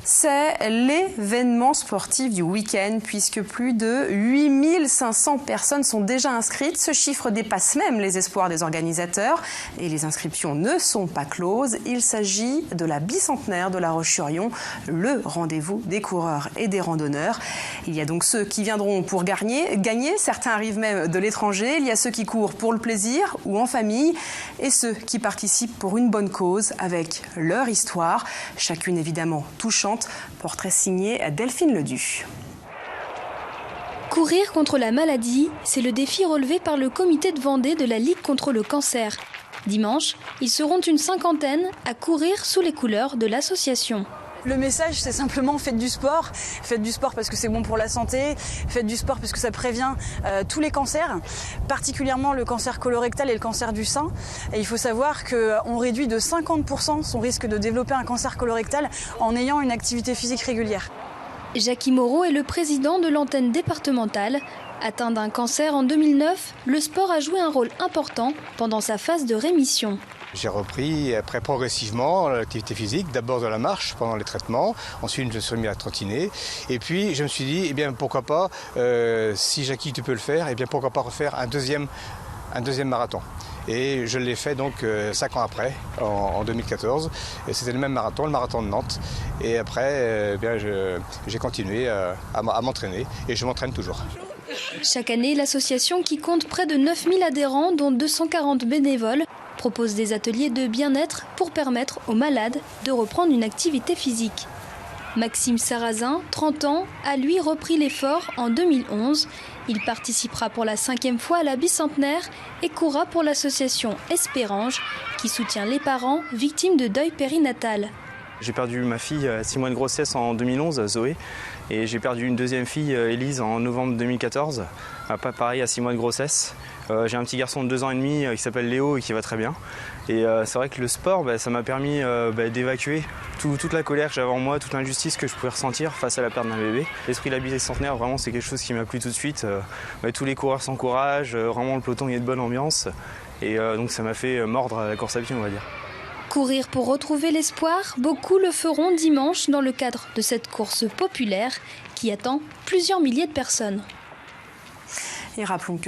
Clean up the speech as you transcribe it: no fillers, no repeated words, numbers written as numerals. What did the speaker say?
C'est l'événement sportif du week-end puisque plus de 8500 personnes sont déjà inscrites. Ce chiffre dépasse même les espoirs des organisateurs et les inscriptions ne sont pas closes. Il s'agit de la bicentenaire de La Roche-sur-Yon, le rendez-vous des coureurs et des randonneurs. Il y a donc ceux qui viendront pour gagner. Certains arrivent même de l'étranger. Il y a ceux qui courent pour le plaisir ou en famille et ceux qui participent pour une bonne cause avec leur histoire, chacune évidemment touchante. Portrait signé Delphine Ledu. Courir contre la maladie, c'est le défi relevé par le comité de Vendée de la Ligue contre le cancer. Dimanche, ils seront une cinquantaine à courir sous les couleurs de l'association. Le message, c'est simplement faites du sport. Faites du sport parce que c'est bon pour la santé. Faites du sport parce que ça prévient tous les cancers, particulièrement le cancer colorectal et le cancer du sein. Et il faut savoir qu'on réduit de 50% son risque de développer un cancer colorectal en ayant une activité physique régulière. Jackie Moreau est le président de l'antenne départementale. Atteint d'un cancer en 2009, le sport a joué un rôle important pendant sa phase de rémission. J'ai repris après progressivement l'activité physique, d'abord de la marche pendant les traitements, ensuite je me suis mis à trottiner et puis je me suis dit, pourquoi pas, si Jackie tu peux le faire, pourquoi pas refaire un deuxième marathon. Et je l'ai fait donc 5 ans après, en 2014. Et c'était le même marathon, le marathon de Nantes. Et après, j'ai continué à m'entraîner et je m'entraîne toujours. Chaque année, l'association, qui compte près de 9000 adhérents, dont 240 bénévoles, propose des ateliers de bien-être pour permettre aux malades de reprendre une activité physique. Maxime Sarrazin, 30 ans, a lui repris l'effort en 2011. Il participera pour la 5e fois à la bicentenaire et courra pour l'association Espérange qui soutient les parents victimes de deuil périnatal. J'ai perdu ma fille à 6 mois de grossesse en 2011, Zoé, et j'ai perdu une deuxième fille, Élise, en novembre 2014, pas pareil à 6 mois de grossesse. J'ai un petit garçon de 2 ans et demi qui s'appelle Léo et qui va très bien. Et c'est vrai que le sport, ça m'a permis d'évacuer toute la colère que j'avais en moi, toute l'injustice que je pouvais ressentir face à la perte d'un bébé. L'esprit de la bicentenaire, vraiment, c'est quelque chose qui m'a plu tout de suite. Tous les coureurs s'encouragent, vraiment le peloton, il y a de bonne ambiance. Et donc ça m'a fait mordre à la course à pied, on va dire. Courir pour retrouver l'espoir, beaucoup le feront dimanche dans le cadre de cette course populaire qui attend plusieurs milliers de personnes. Et rappelons que